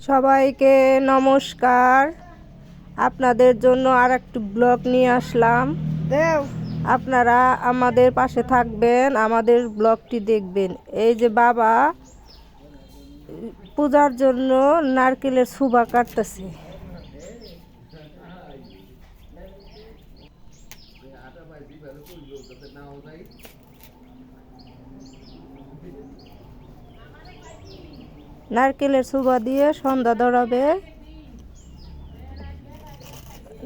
সবাইকে নমস্কার। আপনাদের জন্য আর একটু ব্লগ নিয়ে আসলাম। আপনারা আমাদের পাশে থাকবেন, আমাদের ব্লগটি দেখবেন। এই যে বাবা পূজার জন্য নারকেলের ছুবা কাটতেছে। নারকেলের ছুবা দিয়ে সন্ধ্যা ধরাবে,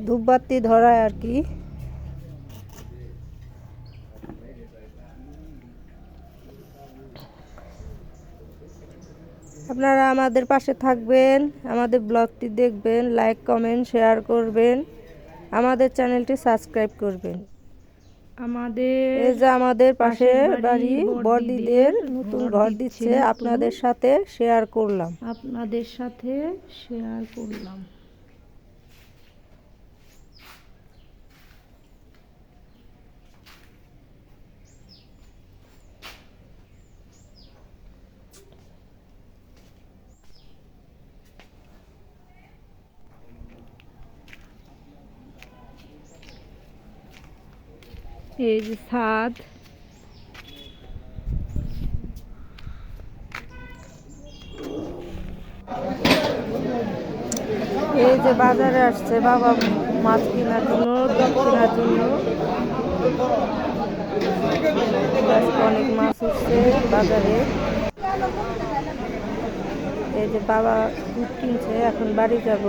ধূপবাতি ধরায় আর কি। আপনারা আমাদের পাশে থাকবেন, আমাদের ব্লগটি দেখবেন, লাইক কমেন্ট শেয়ার করবেন, আমাদের চ্যানেলটি সাবস্ক্রাইব করবেন। এই যে আমাদের পাশে বাড়ি বড়দিদের নতুন ঘর দিচ্ছে, আপনাদের সাথে শেয়ার করলাম। এই যে ছাদ, এই যে বাজারে আসছে বাবা মাছ কেনার জন্য, দুধ কেনার জন্য। অনেক মাছ উঠছে বাজারে। এই যে বাবা দুধ কিনছে, এখন বাড়ি যাব।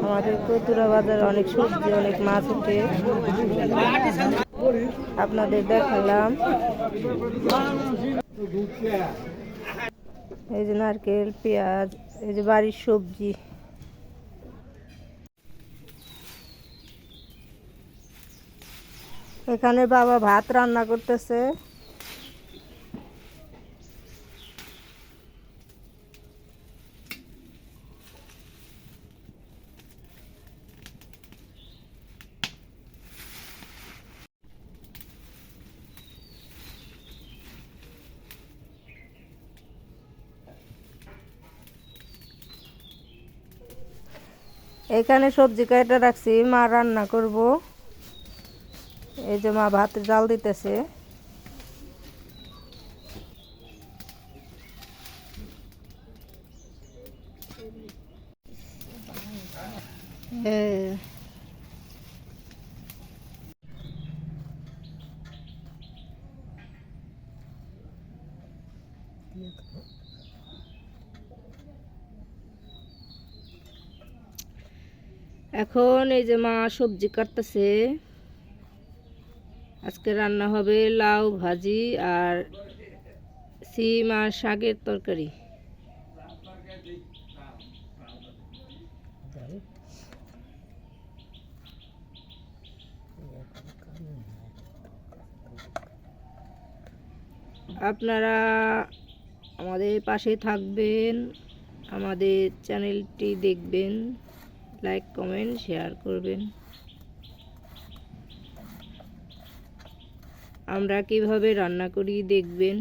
আমাদের কতুরা বাজারে অনেক সবজি, অনেক মাছ উঠে, আপনাদের দেখালাম। এই যে নারকেল, পেঁয়াজ, এই যে বাড়ির সবজি। এখানে বাবা ভাত রান্না করতেছে। এখানে সবজি কাটা রাখছি, মা রান্না করব। এই যে মা ভাত জাল দিতেছে। এখন এই যে মা সবজি কাটতেছে। আজকে রান্না হবে লাউ ভাজি আর সিম আর শাকের তরকারি। আপনারা আমাদের পাশে থাকবেন, আমাদের চ্যানেলটি দেখবেন, লাইক কমেন্ট শেয়ার করবেন। আমরা কিভাবে রান্না করি দেখবেন।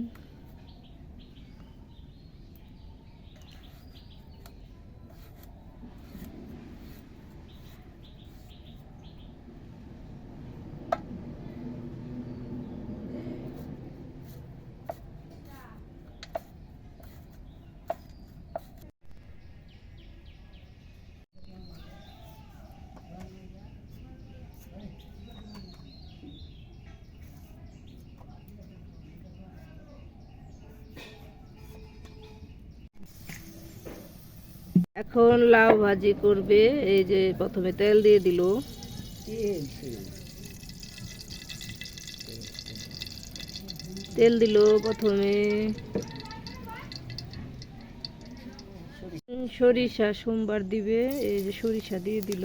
এখন লাউ ভাজি করবে। এই যে প্রথমে তেল দিয়ে দিল, তেল দিল প্রথমে, সরিষা সোমবার দিবে। এই যে সরিষা দিয়ে দিল,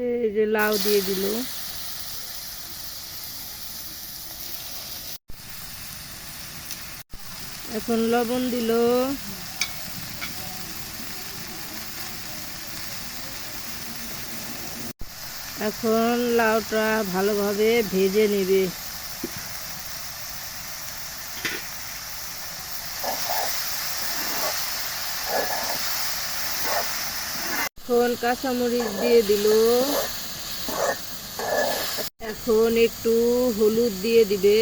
এই যে লাউ দিয়ে দিল। এখন লবণ দিল, এখন লাউটা ভালোভাবে ভেজে নেবে। এখন কাঁচামরিচ দিয়ে দিল। এখন একটু হলুদ দিয়ে দিবে।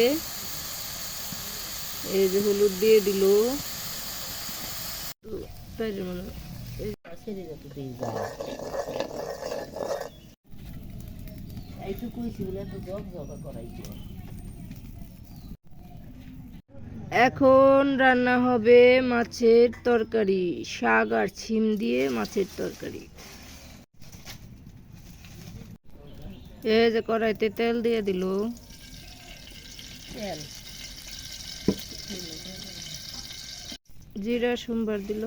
এই যে হলুদ দিয়ে দিল। এখন রান্না হবে মাছের তরকারি, শাক আর ছিম দিয়ে মাছের তরকারি। এই যে কড়াইতে তেল দিয়ে দিল। জিরা সোমবার দিল,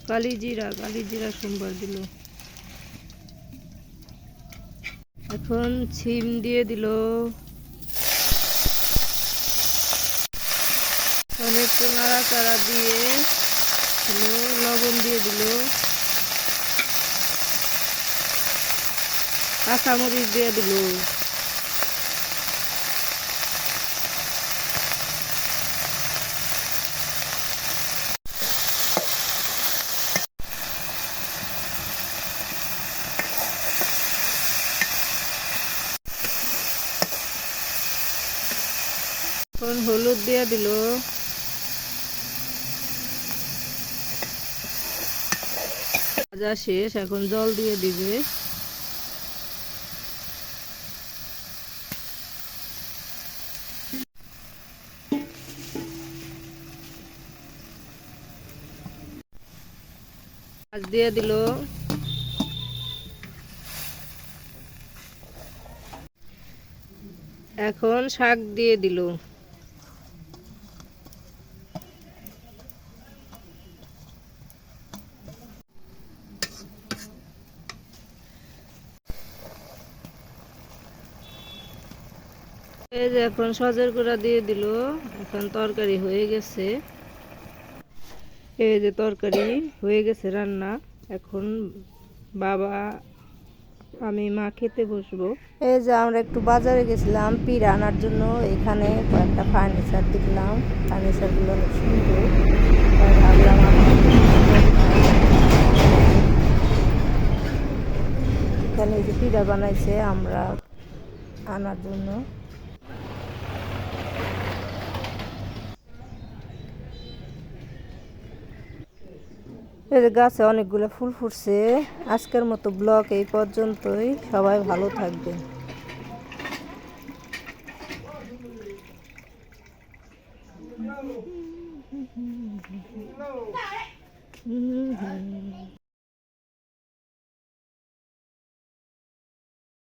কালি জিরা সোমবার দিল। এখন ছিম দিয়ে দিল। একটু নাড়াচাড়া দিয়ে লবণ দিয়ে দিল, কাঁচামরিচ দিয়ে দিল। এখন হলুদ দিয়ে দিল। ভাজা শেষ, এখন জল দিয়ে দিবে। মাছ দিয়ে দিল। এখন শাক দিয়ে দিল। এই যে এখন সজের গুঁড়া দিয়ে দিল। এখন তরকারি হয়ে গেছে। এই যে তরকারি হয়ে গেছে রান্না। এখন বাবা আমি মা খেতে বসবো। এই যে আমরা একটু বাজারে গেছিলাম পিঠা আনার জন্য। এখানে কয়েকটা ফার্নিচার দেখলাম, ফার্নিচারগুলো অনেক সুন্দর। ভাবলাম এখানে যে পিঠা বানাইছে আমরা আনার জন্য। এই যে গাছে অনেকগুলো ফুল ফুটছে। আজকের মতো ব্লগ এই পর্যন্তই। সবাই ভালো থাকবেন।